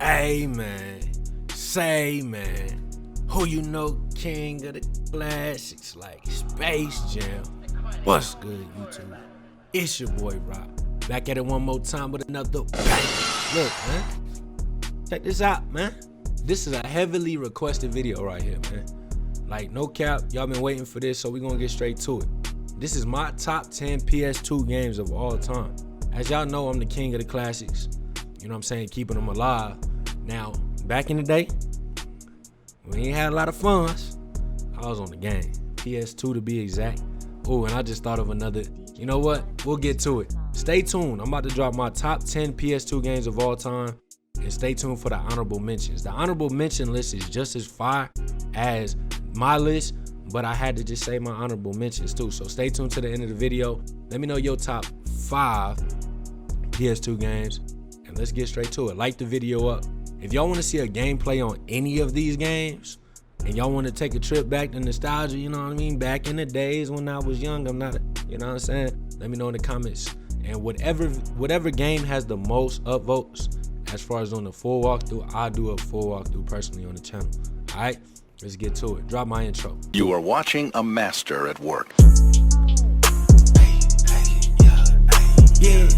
Hey man, say man, who you know king of the classics like Space Jam? What's good, YouTube? It's your boy Rob, back at it one more time with another bang. Look man, check this out man. This is a heavily requested video right here, man. Like no cap, y'all been waiting for this, so we gonna get straight to it. This is my top 10 PS2 games of all time. As y'all know, I'm the king of the classics. You know what I'm saying? Keeping them alive. Now, back in the day, we ain't had a lot of funds. I was on the game. PS2 to be exact. Oh, and I just thought of another. You know what? We'll get to it. Stay tuned. I'm about to drop my top 10 PS2 games of all time. And stay tuned for the honorable mentions. The honorable mention list is just as fire as my list, but I had to just say my honorable mentions too. So stay tuned to the end of the video. Let me know your top 5 PS2 games. And let's get straight to it. Like the video up. If y'all want to see a gameplay on any of these games, and y'all want to take a trip back to nostalgia, you know what I mean? Back in the days when I was young, I'm not, you know what I'm saying? Let me know in the comments. And whatever game has the most upvotes, as far as on the full walkthrough, I'll do a full walkthrough personally on the channel. All right, let's get to it. Drop my intro. You are watching a master at work. Yeah.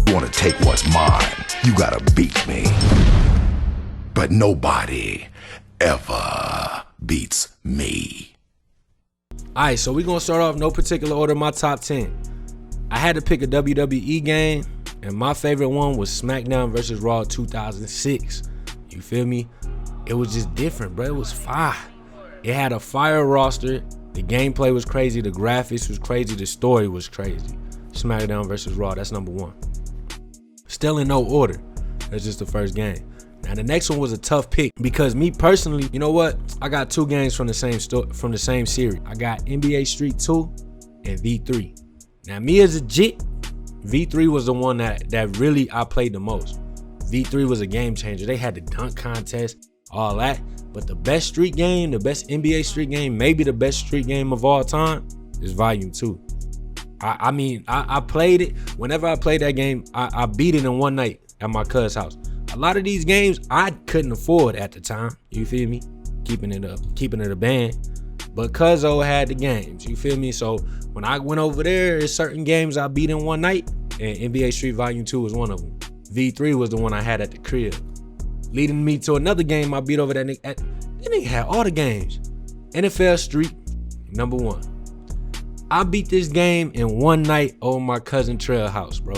You wanna take what's mine, you gotta beat me. But nobody ever beats me. All right, so we're gonna start off no particular order, my top 10. I had to pick a WWE game, and my favorite one was Smackdown versus Raw 2006. You feel me? It was just different, bro. It was fire. It had a fire roster. The gameplay was crazy. The graphics was crazy. The story was crazy. Smackdown versus Raw, that's number 1. Still in no order. That's just the first game. Now the next one was a tough pick because me personally, you know what? I got 2 games from the same series. I got NBA Street 2 and V3. Now me as a jit, V3 was the one that really I played the most. V3 was a game changer. They had the dunk contest, all that. But the best street game, the best NBA street game, maybe the best street game of all time is Volume 2. I mean, I played it. Whenever I played that game, I beat it in one night at my cousin's house. A lot of these games I couldn't afford at the time. You feel me? Keeping it a band. But Cuzzo had the games. You feel me? So when I went over there, there's certain games I beat in one night, and NBA Street Volume 2 was one of them. V3 was the one I had at the crib. Leading me to another game I beat over that nigga. That nigga had all the games. NFL Street, number 1. I beat this game in one night over my cousin Trail house, bro.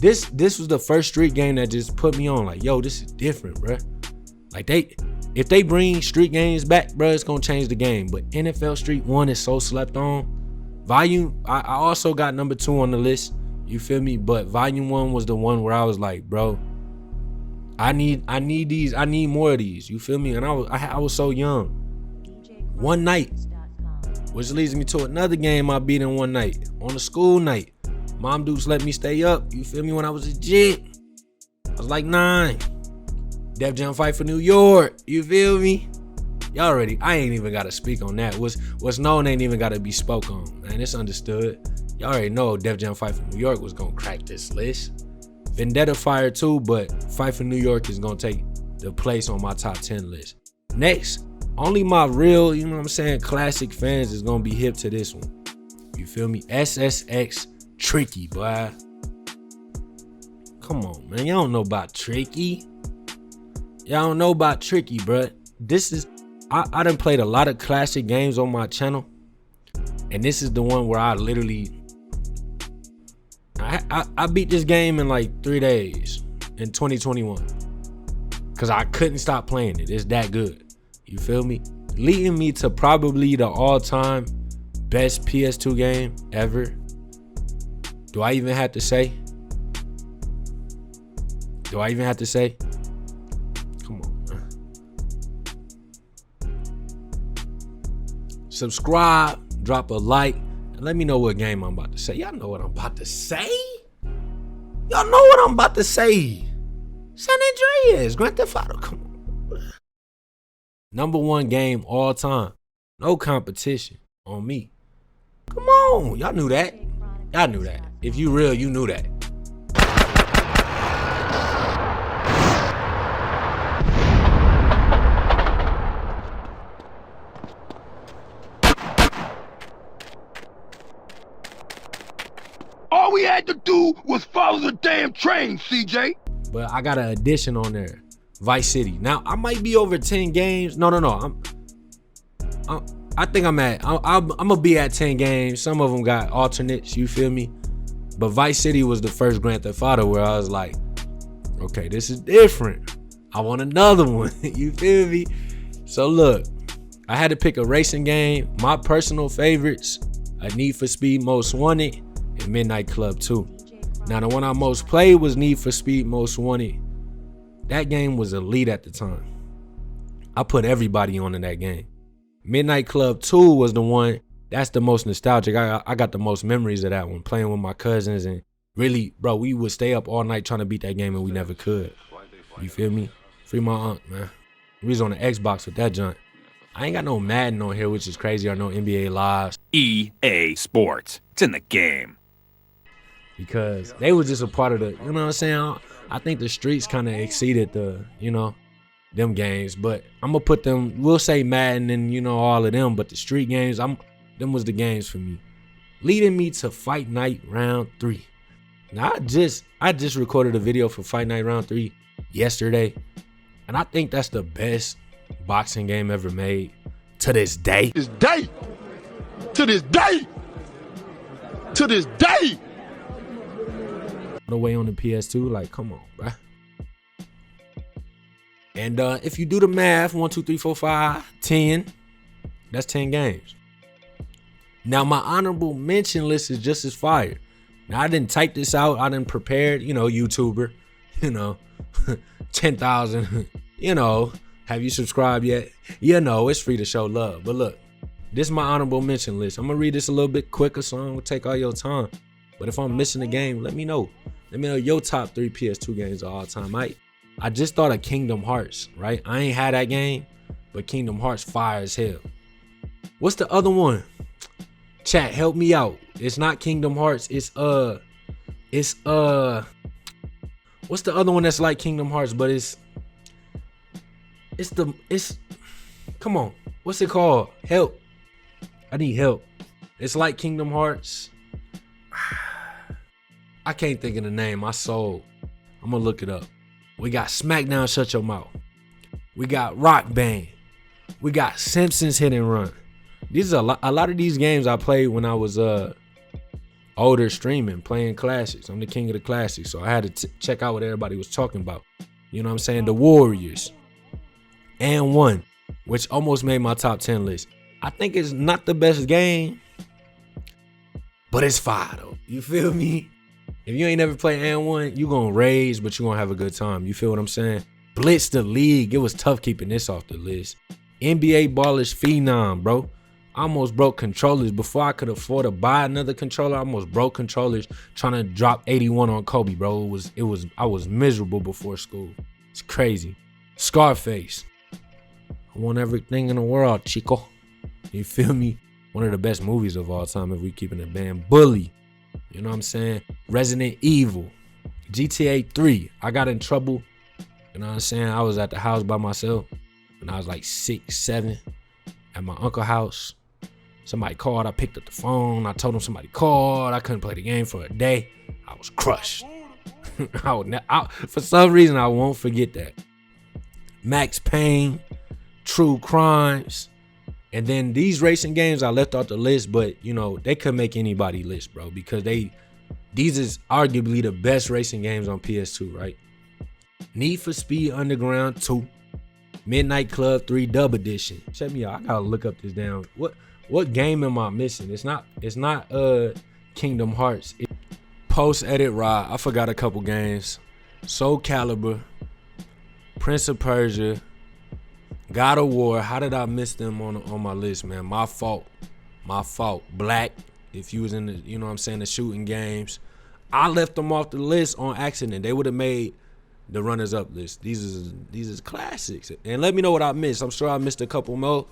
This was the first street game that just put me on like, yo, this is different, bro. Like if they bring street games back, bro, it's gonna change the game. But NFL Street 1 is so slept on. Volume, I also got number 2 on the list. You feel me? But Volume 1 was the one where I was like, bro, I need these. I need more of these. You feel me? And I was so young. One night, which leads me to another game I beat in one night on a school night. Mom Dukes let me stay up. You feel me? When I was a jit, I was like 9. Def Jam Fight for New York. You feel me? Y'all already. I ain't even gotta speak on that. What's known ain't even gotta be spoke on. Man, it's understood. Y'all already know Def Jam Fight for New York was gonna crack this list. Vendetta Fire too, but Fight for New York is gonna take the place on my top 10 list. Next, only my real, you know what I'm saying, classic fans is gonna be hip to this one. You feel me? Ssx Tricky, boy. Come on, man. Y'all don't know about Tricky. Y'all don't know about Tricky, bruh. This is, I done played a lot of classic games on my channel. And this is the one where I literally, I beat this game in like 3 days in 2021. Cause I couldn't stop playing it. It's that good. You feel me? Leading me to probably the all-time best PS2 game ever. Do I even have to say? Do I even have to say? Come on, man. Subscribe, drop a like, and let me know what game I'm about to say. Y'all know what I'm about to say? Y'all know what I'm about to say. San Andreas, Grand Theft Auto, come on. Number 1 game all time. No competition on me. Come on, y'all knew that. Y'all knew that. If you real, you knew that. follow the damn train, CJ. But I got an addition on there, Vice City. Now I might be over 10 games. No. I think I'm gonna be at 10 games. Some of them got alternates. You feel me? But Vice City was the first Grand Theft Auto where I was like, okay, this is different. I want another one. You feel me? So look, I had to pick a racing game. My personal favorites are Need for Speed Most Wanted and Midnight Club 2. Now the one I most played was Need for Speed Most Wanted. That game was elite at the time. I put everybody on in that game. Midnight Club 2 was the one, that's the most nostalgic. I got the most memories of that one, playing with my cousins, and really, bro, we would stay up all night trying to beat that game and we never could. You feel me? Free my aunt, man. We was on the Xbox with that junk. I ain't got no Madden on here, which is crazy, or no NBA Lives. EA Sports. It's in the game. Because they was just a part of the, you know what I'm saying? I think the streets kind of exceeded the, you know, them games. But I'm going to put them, we'll say Madden and, you know, all of them. But the street games, them was the games for me. Leading me to Fight Night Round 3. Now, I just recorded a video for Fight Night Round 3 yesterday. And I think that's the best boxing game ever made to this day. To this day. The way on the PS2, like, come on, bruh. And if you do the math, 1, 2, 3, 4, 5, 10, that's 10 games. Now, my honorable mention list is just as fire. Now, I didn't type this out. I didn't prepare, you know, YouTuber, you know, 10,000, you know, have you subscribed yet? You know, it's free to show love. But look, this is my honorable mention list. I'm going to read this a little bit quicker so I don't take all your time. But if I'm missing a game, let me know. Let me know your top 3 PS2 games of all time. I just thought of Kingdom Hearts, right? I ain't had that game, but Kingdom Hearts fire as hell. What's the other one? Chat, help me out. It's not Kingdom Hearts. It's what's the other one that's like Kingdom Hearts, but it's come on. What's it called? Help. I need help. It's like Kingdom Hearts. I can't think of the name. My soul. I'm gonna look it up. We got Smackdown, Shut Your Mouth. We got Rock Band. We got Simpsons Hit and Run. These are a lot of these games I played when I was older, streaming, playing classics. I'm the king of the classics, so I had to check out what everybody was talking about. You know what I'm saying? The Warriors. And one, which almost made my top 10 list. I think it's not the best game, but it's fire though. You feel me? If you ain't never played and one, you gonna rage, but you gonna have a good time. You feel what I'm saying? BLITZ the League. It was tough keeping this off the list. NBA Ballers PHENOM, bro. I almost broke controllers before I could afford to buy another controller. I almost broke controllers trying to drop 81 on Kobe, bro. I was miserable before school. It's crazy. SCARFACE. I want everything in the world, chico. You feel me? One of the best movies of all time if we keeping it banned. Bully. You know what I'm saying? Resident Evil. GTA 3. I got in trouble. You know what I'm saying? I was at the house by myself when I was like 6, 7 at my uncle's house. Somebody called. I picked up the phone. I told them somebody called. I couldn't play the game for a day. I was crushed. For some reason, I won't forget that. Max Payne. True Crimes. And then these racing games I left off the list, but you know, they could make anybody list, bro, because these is arguably the best racing games on PS2, right? Need for Speed Underground 2, Midnight Club 3 Dub Edition. Check me out. I gotta look up this down. What game am I missing? It's not Kingdom Hearts. Post Edit Ride. I forgot a couple games. Soul Calibur, Prince of Persia, God of War. How did I miss them on my list, man? My fault. Black, if you was in the, you know what I'm saying, the shooting games. I left them off the list on accident. They would have made the runners up list. These is classics. And let me know what I missed. I'm sure I missed a couple more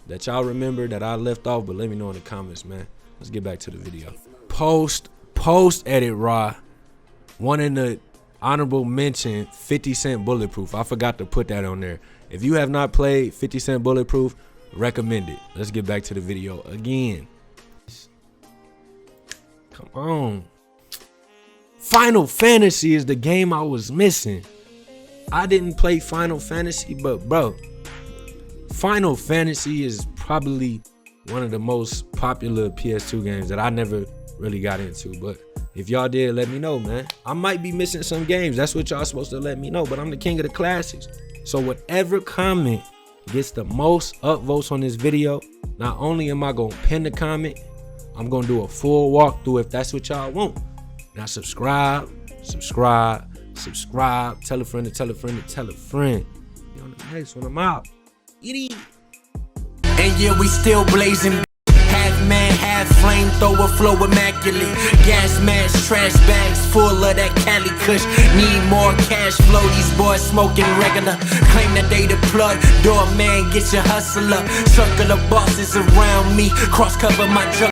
that y'all remember that I left off, but let me know in the comments, man. Let's get back to the video. Post Edit Raw. One in the honorable mention, 50 Cent Bulletproof. I forgot to put that on there. If you have not played 50 Cent Bulletproof, recommend it. Let's get back to the video again. Come on. Final Fantasy is the game I was missing. I didn't play Final Fantasy, but bro, Final Fantasy is probably one of the most popular PS2 games that I never really got into. But if y'all did, let me know, man. I might be missing some games. That's what y'all supposed to let me know, but I'm the king of the classics. So whatever comment gets the most upvotes on this video, not only am I gonna pin the comment, I'm gonna do a full walkthrough if that's what y'all want. Now subscribe, tell a friend to tell a friend to tell a friend. Be on the next one, I'm out. Eat. And yeah, we still blazing. Half man, half flamethrower, flow immaculate. Gas mask, trash bags full of that Cali Kush. Need more cash flow, these boys smoking regular. Claim that they the plug, doorman, get your hustle up. Circle of bosses around me, cross cover my jug.